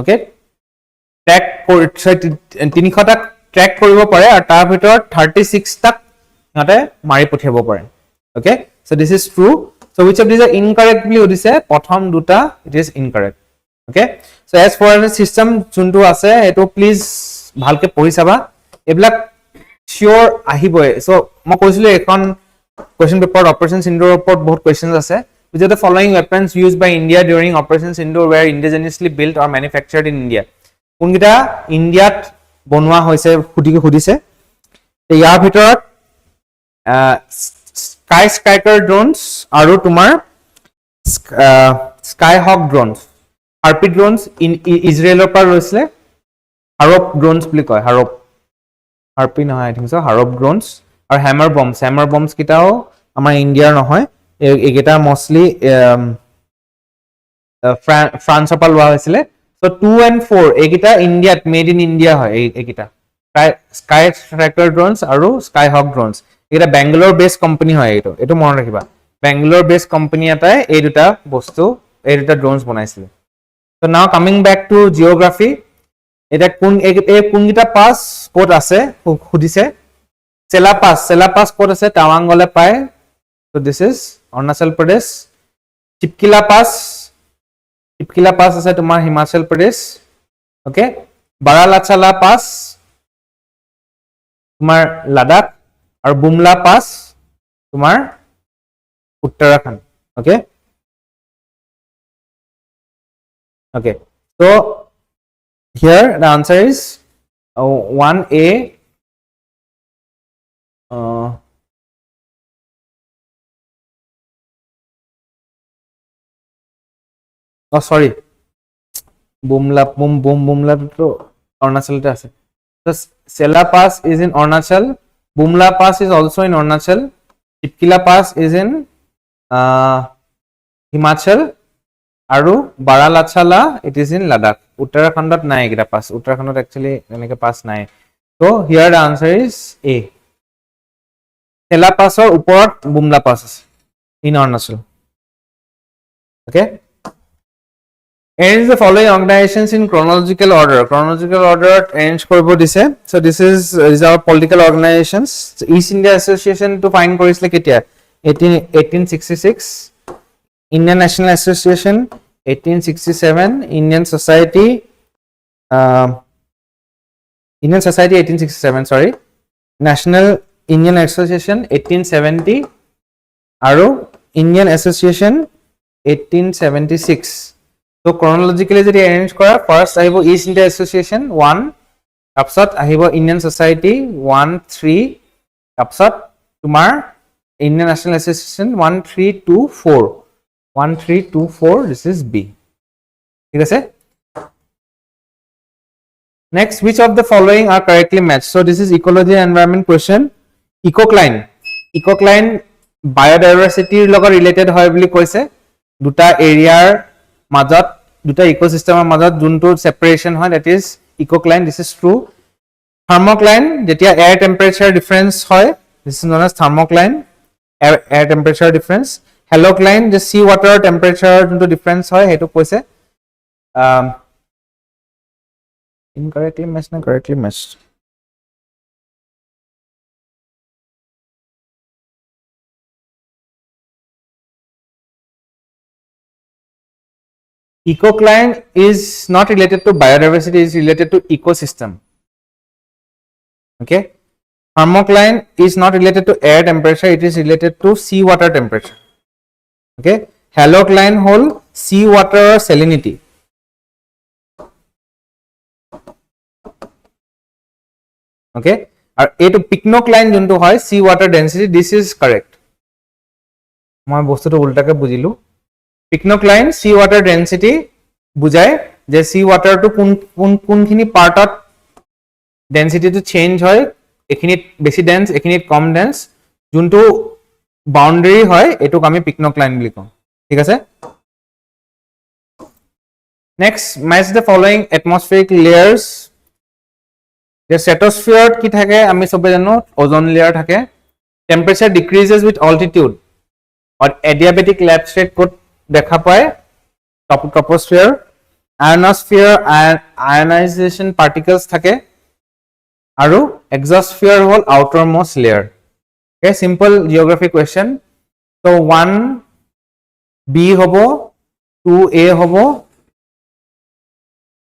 okay track 300 টাক track কৰিব পাৰে আৰু তাৰ ভিতৰত 36 টাক হতে মাৰি পঠিয়াব পাৰে okay so this is true so which of these are incorrectly odise prothom duta it is incorrect okay so S400 system juntu ase eto please bhalke pori saba eblak sure ahiboy so mo koisile ekon question paper Operation Sindoor report bahut questions ase which are the following weapons used by India during Operation Sindoor were indigenously built or manufactured in India kungita India bonwa hoise khudise te yar bhitorot skyscraper drones aru tumar skyhawk drones harpy drones in Israel par loisle harop drones bli koy harpy no I think so harop drones or hammer bombs kitao amar India no hoy egeta mostly France par loa hoisile so 2 and 4 egeta India made in India hoy egeta skyscraper drones aru skyhawk drones এটা Bangalore based company হয় এটো মন ৰাখিবা Bangalore based company এটাই এই দুটা বস্তু এই দুটা drones বনাইছিল so now coming back to geography এটা কোন কোনগিটা পাস কোড আছে খুদিছে চেলা পাস কোড আছে টাৱাং গলে পায় so this is Arunachal Pradesh Chipkila pass আছে তোমাৰ Himachal Pradesh okay Baralachala pass তোমাৰ Ladakh और बुमला पास तुम्हार Uttarakhand okay so here the answer is 1A oh sorry Bumla तो अरुणाचल তে আছে so Sela pass is in Arunachal Bumla Pass is also in Arunachal Chitkila Pass is in Himachal. Aru Baralachala, it is in Ladakh. Uttarakhandot nai ekita pass. Uttarakhandot actually eneke pass nai. So here the answer is A. Sela Pass or Uporot Bumla Pass in Arunachal. Okay. Arrange the following organizations in chronological order. Chronological order arrange koribo dise. So this is our political organizations. So East India Association to find korisle ketia 1866. Indian National Association 1867. Indian Society 1867, sorry. National Indian Association 1870. Aru Indian Association 1876. So chronologically যদি arrange কৰা first আহিব East India Association 1, তাৰপিছত আহিব Indian Society 1 3, তাৰপিছত তোমাৰ Indian National Association 1 3 2 4, 1 3 2 4, this is B. ঠিক আছে? Next, which of the following are correctly matched? So this is ecology and environment question. Ecocline biodiversity লগত related হয় বুলি কৈছে, দুটা এৰিয়াৰ মাজত দুটা ইকোসিস্টেমৰ মাজত যোনটো সেপাৰেশন হয়, that is ecocline. This is true. Thermocline যেতিয়া air temperature difference হয়, this is known as thermocline, air temperature difference. Halocline যে sea water temperature যোনটো difference হয় হেতু কৈছে. Incorrectly matched na correctly matched? Ecocline is not related to biodiversity, it is related to ecosystem. Okay. Thermocline is not related to air temperature, it is related to sea water temperature. Okay. Halocline hol sea water salinity. Okay. Or A to pycnocline junto hoy sea water density, this is correct. Moi bostu to ulta ke bujilu. Pycnocline sea water density bujay je sea water to kun khini part of density to change hoy, ekhini besi dense ekhini kom dense, junto boundary hoy etu ami pycnocline boli kom. ঠিক আছে? Next, match the following atmospheric layers. The stratosphere ki thake ami sobe jano ozone layer thake. Temperature decreases with altitude or adiabatic lapse rate code দেখা পায় troposphere. Ionosphere and ionization particles থাকে aru exosphere hol outermost layer. Okay, simple geography question. So 1B hobo, 2A hobo,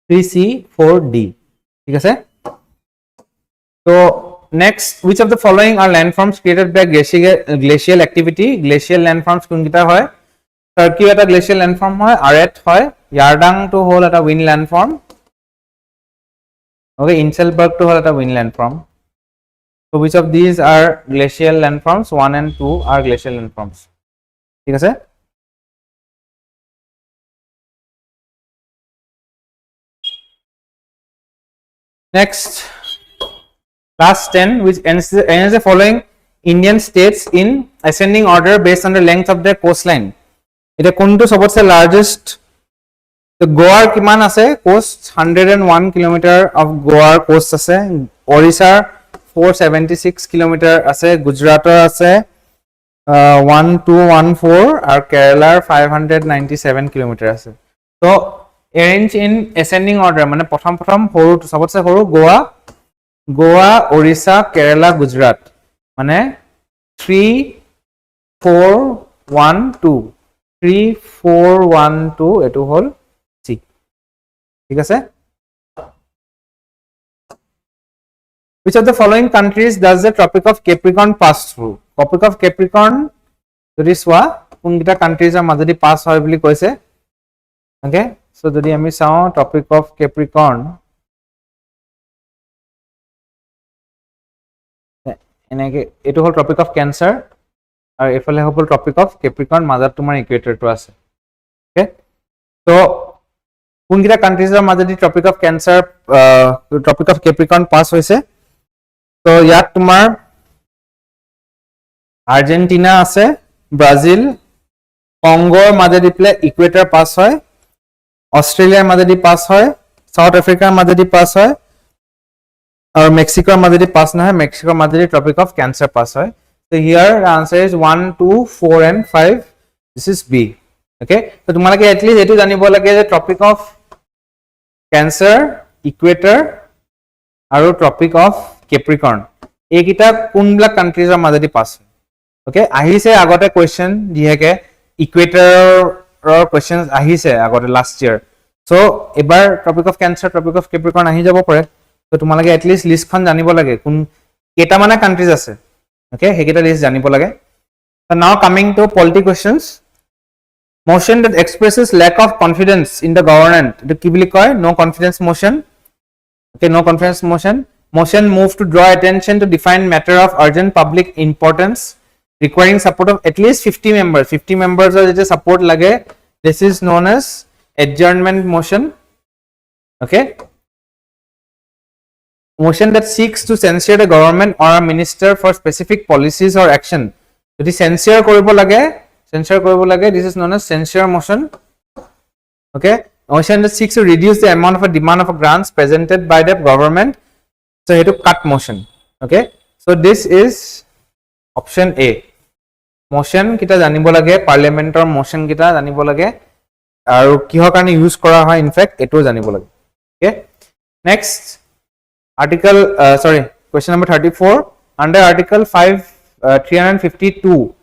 3C, 4D. ঠিক আছে? So next, which of the following are landforms created by glacial activity? Glacial landforms কোনকিটা হয়? Turkey এটা glacial landform হয়, Aret হয়, Yardang to hole এটা wind landform. Okay, Inselberg to hole eta wind landform. So which of these are glacial landforms? 1 and 2 are glacial landforms. ঠিক আছে? Next, class 10, which ends the following Indian states in ascending order based on the length of their coastline. Eta kontu sobotse largest? The Goa kiman ase coast 101 km of Goa coast ase, Orissa 476 km ase, Gujarat ase 1214 are Kerala 597 km ase. So arrange in ascending order, মানে প্রথম হরু সবচেয়ে হরু Goa, Orissa, Kerala, Gujarat, মানে 3 4 1 2 3 4 1 2 এটো হল C. ঠিক আছে? Which of the following countries does the Tropic of Capricorn pass through? Tropic of Capricorn যদি সোয়া কোনটা কান্ট্ৰিজৰ মাজদি পাস হয় বুলি কৈছে. ওকে, সো যদি আমি চাও Tropic of Capricorn এনেকে এটো হল Tropic of Cancer আৰু এফালে হল Tropic of Capricorn, মাজত তোমাৰ ইকুৱেটৰটো আছে. ওকে, তো কোনটা কান্ট্ৰিজৰ মাজদি Tropic of Cancer Tropic of Capricorn pass হৈছে? তো ইয়াত তোমাৰ আৰ্জেণ্টিনা আছে, ব্ৰাজিল, কংগোৰ মাজেদি প্লে ইকুৱেটৰ পাছ হয়, অষ্ট্ৰেলিয়াৰ মাজেদি পাছ হয়, সাউথ আফ্ৰিকাৰ মাজেদি পাছ হয়, আৰু মেক্সিকোৰ মাজেদি পাছ নহয়, মেক্সিকোৰ মাজেদি ট্ৰপিক অফ ক্যান্সাৰ পাছ হয়. So here the answer is 1, 2, 4 and 5. This is B. Okay, so তোমালোকে at least এটো জানিব লাগে যে ট্ৰপিক অফ ক্যান্সাৰ, ইকুৱেটৰ আৰু ট্ৰপিক অফ কেপ্ৰিকৰ্ন এইকিটা কোনবিলাক কান্ট্ৰিজৰ মাজেদি পাছ হয়. ওকে, আহিছে আগতে কোৱেশ্চন যিহেকে ইকুৱেটৰৰ কোৱেশ্চন আহিছে আগতে লাষ্ট ইয়াৰ. সো এবাৰ tropic of Cancer, tropic of Capricorn আহি যাব পাৰে. তো তোমালোকে এট লিষ্ট লিষ্টখন জানিব লাগে কোন কেটা মানে কান্ট্ৰিজ আছে. ওকে, হেকিটা লিষ্ট জানিব লাগে. So now coming to polity questions. Motion that expresses lack of confidence in the government, এটো কি বুলি কয়? No confidence motion. Okay, no confidence motion. Motion move to draw attention to define matter of urgent public importance requiring support of at least 50 members. 50 members or jete support lage, this is known as adjournment motion. Okay, motion that seeks to censure the government or a minister for specific policies or action. Jodi censure koribo lage, this is known as censure motion. Okay, motion that seeks to reduce the amount of a demand of a grants presented by the government, so hetu cut motion. Okay, so this is option A. Motion kita janibo lage, parliamentor motion kita janibo lage, aru kihor karone use kora hoy, in fact eto janibo lage. Okay, next article, question number 34. Under article 352,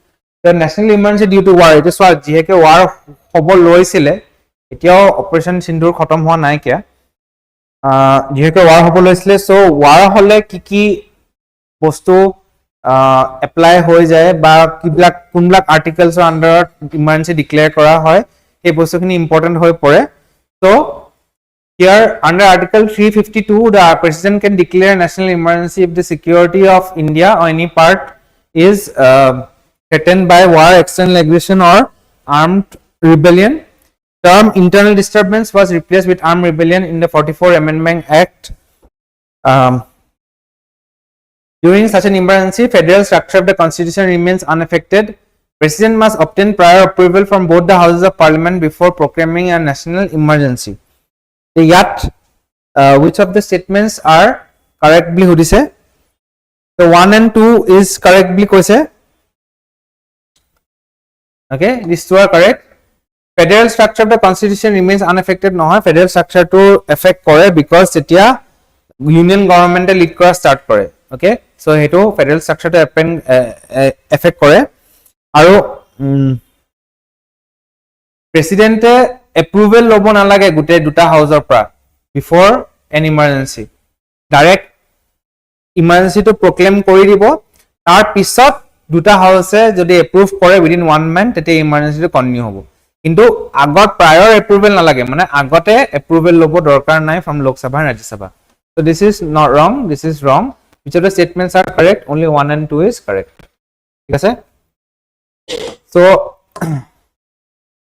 the national emergency due to war, it is what jiheke war hobo loisile, etiao operation Sindoor khatam howa nai kya, jiheke war hobo loisile. So war hole ki bostu apply hoi jaye ba kiblak kunblak articles under emergency declare kora hoy, ei bostu khini important hoi pore. So here under article 352, the president can declare national emergency if the security of India or any part is threatened by war, external aggression or armed rebellion. Term internal disturbance was replaced with armed rebellion in the 44 Amendment Act. During such an emergency, federal structure of the constitution remains unaffected. President must obtain prior approval from both the houses of parliament before proclaiming a national emergency. Yet, which of the statements are correctly hudise? So 1 and 2 is correctly koise. Okay, these two are correct. Federal structure of the constitution remains unaffected. No, federal structure to affect kore because etia union government lead kora start kore. Okay, so hetu federal structure to affect kore. Aru president approval lobo na lage gute duta house or pra before an emergency. Direct emergency to proclaim kori dibo, tar pisot duta house jodi approve kore within 1 month, tete emergency to continue hobo. Kintu agot prior approval na lage, mane agote approval lobo dorkar nai from Lok Sabha and Rajya Sabha. So this is not wrong, this is wrong. Which of the statements are correct? Only 1 and 2 is correct. ठीक है? So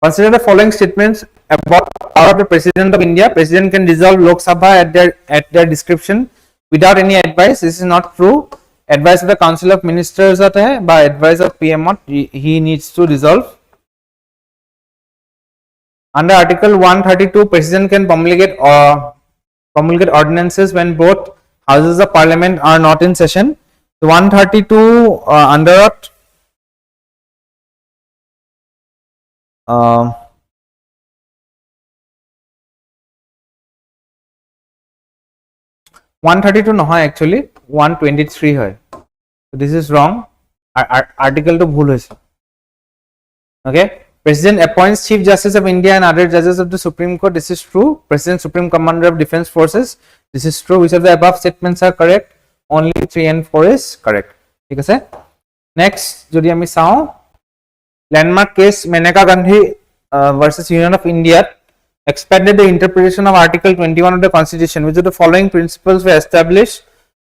consider the following statements about power of the President of India. President can dissolve Lok Sabha at their description without any advice. This is not true. Advice of the Council of Ministers आता है, by advice of PM he needs to dissolve. Under Article 132, President can promulgate ordinances when both houses of parliament are not in session. So 132 under 132 নহয় actually 123 হয়. So this is wrong. Article to bhul hoise. Okay, President appoints Chief Justice of India and other judges of the Supreme Court. This is true. President Supreme Commander of Defence Forces. This is true. Which of the above statements are correct? Only 3 and 4 is correct. ঠিক আছে? Next যদি আমি চাও landmark case Maneka Gandhi versus Union of India expanded the interpretation of Article 21 of the Constitution. Which of the following principles were established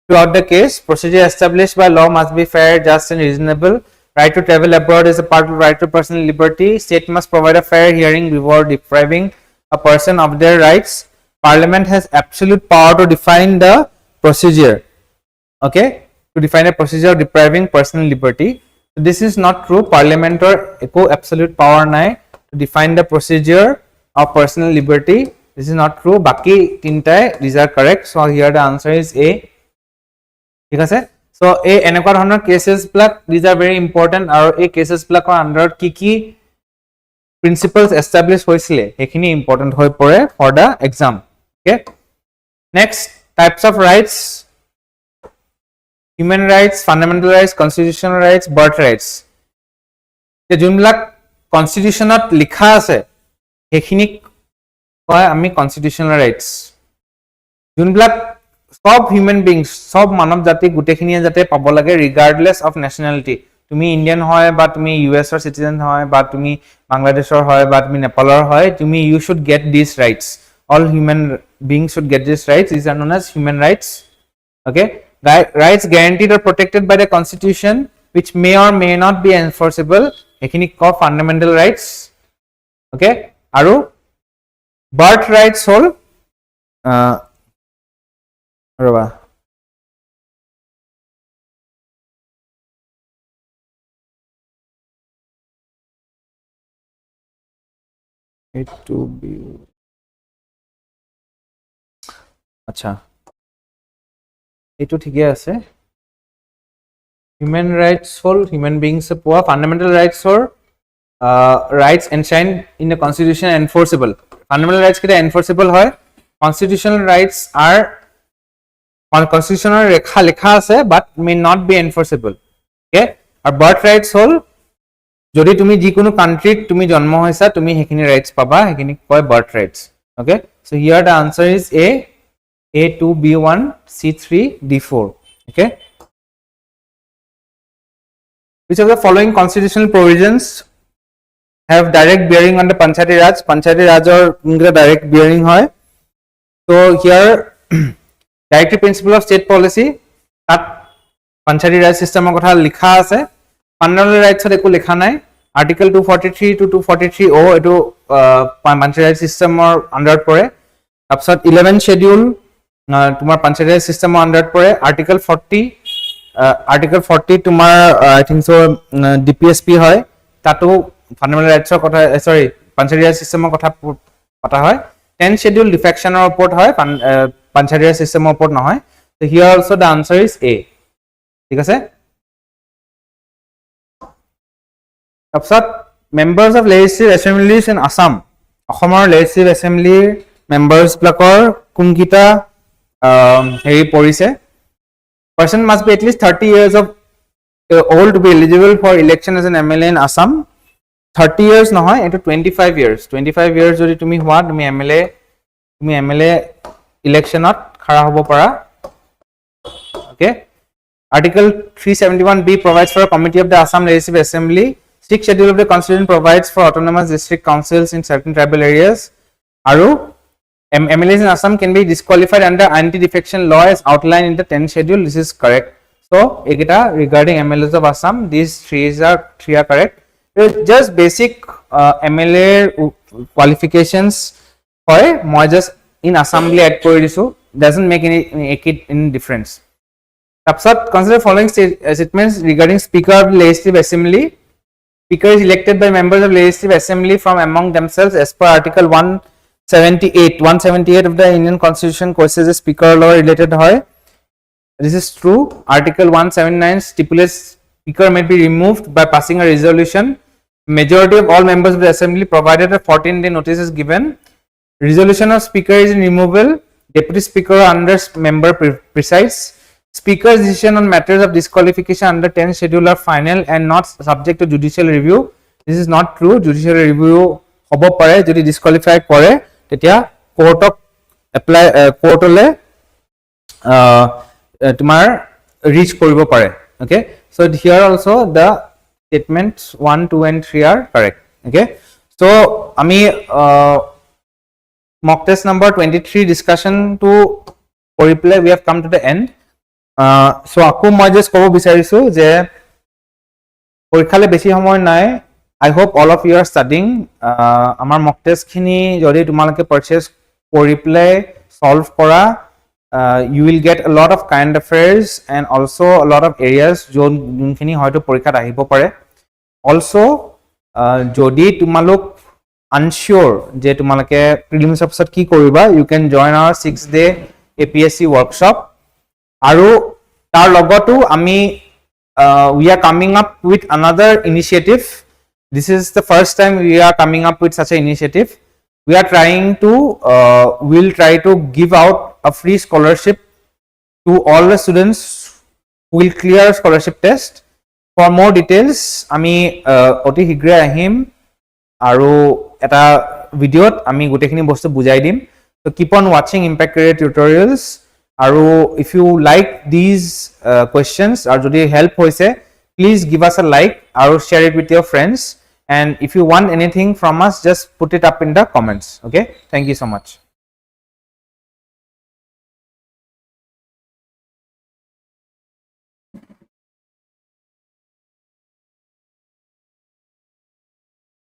throughout the case? Procedure established by law must be fair, just and reasonable. Right to travel abroad is a part of right to personal liberty. State must provide a fair hearing before depriving a person of their rights. Parliament has absolute power to define the procedure. Okay, to define a procedure of depriving personal liberty. This is not true. Parliamentor eko absolute power nai to define the procedure of personal liberty. This is not true. Baki tintai these are correct. So here the answer is A. ঠিক আছে? So a এনেকুৱা ধৰণৰ cases black these are very important আৰু এই cases black under কি principles established হৈছিলে এখিনি important হৈ পৰে for the exam. Okay? Next, types of rights: human rights, fundamental rights, constitutional rights, birth rights. যে যোনবিলাক কনস্টিটিউশনত লিখা আছে এখিনি কয় আমি কনস্টিটিউশনাল রাইটস। যোনবিলাক সব হিউম্যান বিংস সব মানৱ জাতি গুটেখিনিয়ে যাতে পাব লাগে ৰিগাৰ্ডলেছ অফ নেশ্যনেলিটি। তুমি ইণ্ডিয়ান হয় বা তুমি ইউএছৰ সিটিজেন হয় বা তুমি বাংলাদেশৰ হয় বা তুমি নেপালৰ হয়, তুমি you should get this rights. All human beings should get these rights. These are known as human rights. Okay, rights guaranteed or protected by the constitution which may or may not be enforceable ekhini ko fundamental rights. Okay, aru birth rights hol roba it to be আচ্ছা এটো ঠিকই আছে। Human rights হল human beings পোৱা fundamental rights হল rights enshrine in the constitution enforceable. Fundamental rights কেটা enforceable হয়, constitutional rights আর কনস্টিটিউশনাল লেখা আছে but may not be enforceable. Okay, আর বার্থ রাইটস হল যদি তুমি যিকোনো কান্ট্রিত তুমি জন্ম হৈছা তুমি হেখিনি রাইটস পাবা, হেখিনি কয় birth rights. Okay, so here the answer is A2, B1, C3, D4. Okay. Which of the following constitutional provisions have direct bearing on the Panchayati Raj? Panchayati Raj or direct bearing hoy. So here, directive principle of state policy that Panchayati Raj system kotha likha ase. Fundamental rights eko likha nai. Article 243 to 243O etu Panchayati Raj system or under pore. Apsat 11 schedule তোমাৰ পাঞ্চায়ত সিস্টেমৰ আন্ডাৰত পৰে। Article 40 তোমাৰ আই think so DPSP হয়, তাতো fundamental ৰাইটছৰ কথা সৰি পাঞ্চায়ত সিস্টেমৰ কথা পতা হয়। 10 শিডিউল ডিফেকশনৰ ওপৰত হয়, পাঞ্চায়ত সিস্টেমৰ ওপৰত নহয়। So here also the answer is A. ঠিক আছে, তাৰপিছত members of legislative assemblies in Assam, অসমৰ লেজিসলেটিভ এছেম্বলিৰ মেম্বাৰ্স বিলাকৰ কোনকিটা হেৰি পৰিছে। Person must be at least 30 years of old to be eligible for election as an MLA in Assam. 30 years নহয়, এটো 25 years। 25 years যদি তুমি হোৱা তুমি MLA ইলেকশনত খাৰা হ'ব পাৰা। Okay, Article 371B provides for a committee of the Assam Legislative Assembly. 6th schedule of the constitution provides for autonomous district councils in certain tribal areas. Aru MLAs in Assam can be disqualified under anti-defection law as outlined in the 10th schedule. This is correct. So, ekita regarding MLAs of Assam, these three are correct. Just basic MLA qualifications hoy moi just in assembly add kori disu, doesn't make any difference. Tapsat consider following statements regarding Speaker of the Legislative Assembly. Speaker is elected by members of Legislative Assembly from among themselves as per Article 178 of the Indian Constitution courses a speaker law related hoy. This is true. Article 179 stipulates speaker may be removed by passing a resolution. Majority of all members of the assembly provided a 14-day notice is given. Resolution of speaker is removable. Deputy speaker under member presides. Speaker's decision on matters of disqualification under 10th schedule are final and not subject to judicial review. This is not true. Judicial review hobo pare jodi disqualify kore তেতিয়া কোৰ্টক apply কোৰ্টলে তোমাৰ reach কৰিব পাৰে। Okay, so here also the statements 1, 2 and 3 are correct. Okay, so আমি mock test number 23 discussion to কৰি পেলাই we have come to the end. So আকৌ মই just ক'ব বিচাৰিছো যে পৰীক্ষালে বেছি সময় নাই। I hope all of you are studying. Amar mock test khini jodi tumalake purchase kori play solve kora you will get a lot of current affairs and also a lot of areas যোনখিনি হয়তো পৰীক্ষাত আহিব পাৰে also যদি তোমালোক unsure যে তোমালোকে prelims অফিসত কি কৰিবা you can join our 6-day APSC workshop আৰু তাৰ লগতো আমি we are coming up with another initiative. This is the first time we are coming up with such an initiative. We are trying to we'll try to give out a free scholarship to all the students who will clear scholarship test. For more details ami oti higre ahim aru eta video ami gotekhini bostu bujai dim. So keep on watching Impact Career tutorials. Aru if you like these questions or jodi help hoise please give us a like or share it with your friends, and if you want anything from us just put it up in the comments. Okay, thank you so much.